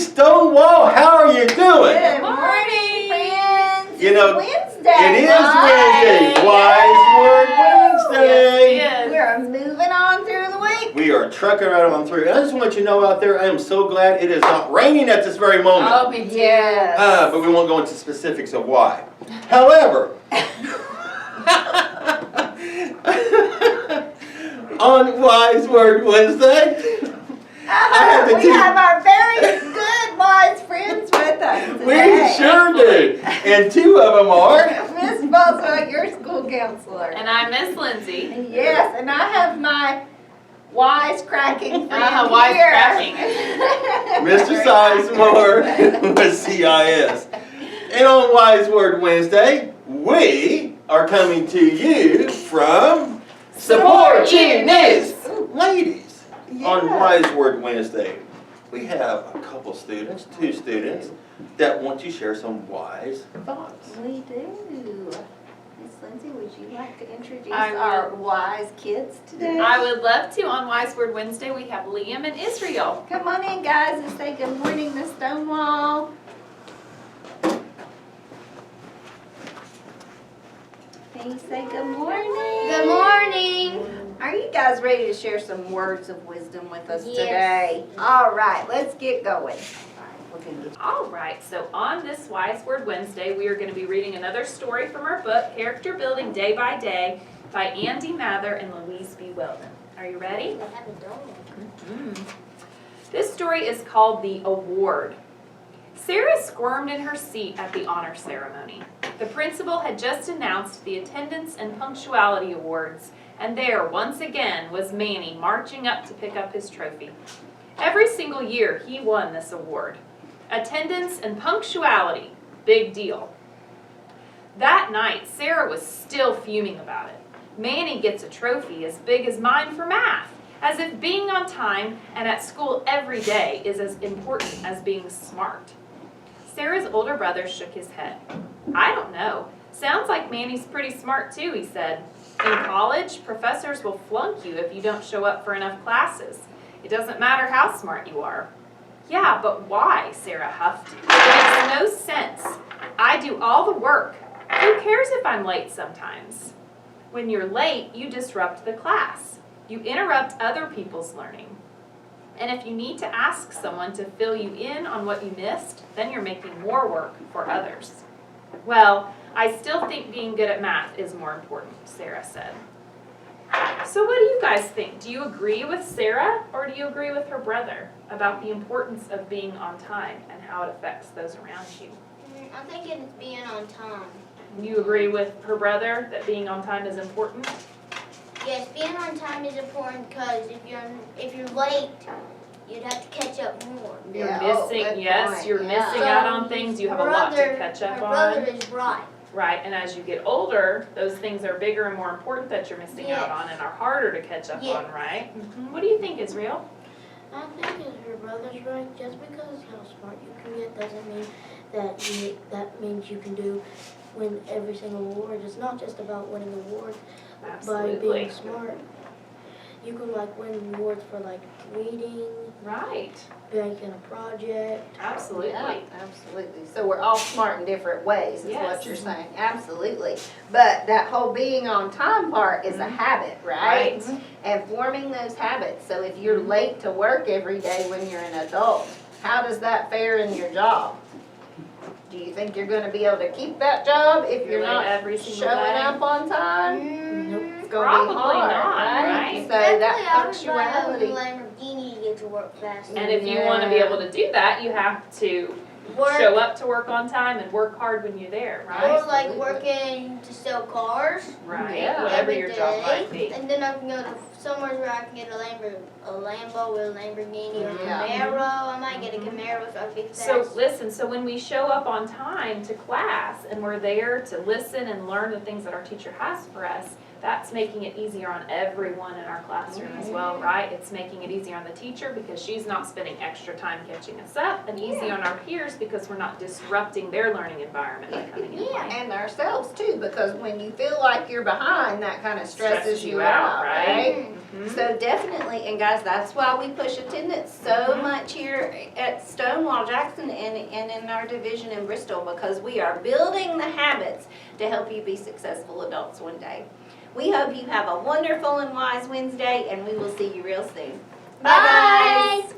Stonewall. How are you doing? Good morning, friends. You know, Wednesday. It is Wednesday. Wise Word Wednesday. Yes, we're moving on through the week. We are trucking right on through. And I just want you to know out there, I am so glad it is not raining at this very moment. Oh, me too. Yes. But we won't go into specifics of why. However, on Wise Word Wednesday, we have our very good wise friends with us today. We sure do. And two of them are Miss Boswell, your school counselor. And I'm Miss Lindsay. Yes, and I have my wisecracking friend wisecracking. Mr. Sizemore with CIS. And on Wise Word Wednesday, we are coming to you from Support You News. Ladies, on Wise Word Wednesday, we have a couple students, two students, that want to share some wise thoughts. We do. Miss Lindsay, would you like to introduce our wise kids today? I would love to. On Wise Word Wednesday, we have Liam and Israel. Come on in, guys, and say good morning to Stonewall. Can you say good morning? Good morning. Are you guys ready to share some words of wisdom with us Yes. today? All right, let's get going. All right, so on this Wise Word Wednesday, we are going to be reading another story from our book, Character Building Day by Day, by Andy Mather and Louise B. Weldon. Are you ready? I have a dog. This story is called The Award. Sarah squirmed in her seat at the honor ceremony. The principal had just announced the attendance and punctuality awards, and there, once again, was Manny marching up to pick up his trophy. Every single year, he won this award. Attendance and punctuality, big deal. That night, Sarah was still fuming about it. Manny gets a trophy as big as mine for math, as if being on time and at school every day is as important as being smart. Sarah's older brother shook his head. I don't know. Sounds like Manny's pretty smart too, he said. In college, professors will flunk you if you don't show up for enough classes. It doesn't matter how smart you are. Yeah, but why? Sarah huffed. It makes no sense. I do all the work. Who cares if I'm late sometimes? When you're late, you disrupt the class. You interrupt other people's learning. And if you need to ask someone to fill you in on what you missed, then you're making more work for others. Well, I still think being good at math is more important, Sarah said. So what do you guys think? Do you agree with Sarah or do you agree with her brother about the importance of being on time and how it affects those around you? I think it's being on time. You agree with her brother that being on time is important? Yes, being on time is important because if you're late, you'd have to catch up more. You're missing, you're missing out on things. You have a lot to catch up on. Her brother is right. Right, and as you get older, those things are bigger and more important that you're missing out on and are harder to catch up on, right? What do you think, Israel? I think your brother's right. Just because how smart you can get doesn't mean that means you can win every single award. It's not just about winning awards by being smart. You can win awards for reading, right, making a project. Absolutely. Yeah, absolutely. So we're all smart in different ways, is what you're Yes. saying. Absolutely. But that whole being on time part is a habit, right? Right. And forming those habits. So if you're late to work every day when you're an adult, how does that fare in your job? Do you think you're going to be able to keep that job if you're late not every single showing day? up on time? Nope. It's going to be Probably hard, not, right? right? So that Definitely, I punctuality. would buy a Lamborghini to get to work faster. And if you want to be able to do that, you have to show up to work on time and work hard when you're there, right? Or working to sell cars. Right, Yeah. whatever every your job day. might be. And then I can go to somewhere where I can get a Lambo with a Lamborghini or a Yeah. Camaro. I might get a Camaro so I can be fast. So listen, so when we show up on time to class and we're there to listen and learn the things that our teacher has for us, that's making it easier on everyone in our classroom as well, right? It's making it easier on the teacher because she's not spending extra time catching us up, and easy on our peers because we're not disrupting their learning environment by coming in late. And ourselves too, because when you feel like you're behind, that kind of stresses you out, right? So definitely, and guys, that's why we push attendance so much here at Stonewall Jackson and in our division in Bristol, because we are building the habits to help you be successful adults one day. We hope you have a wonderful and wise Wednesday, and we will see you real soon. Bye, guys.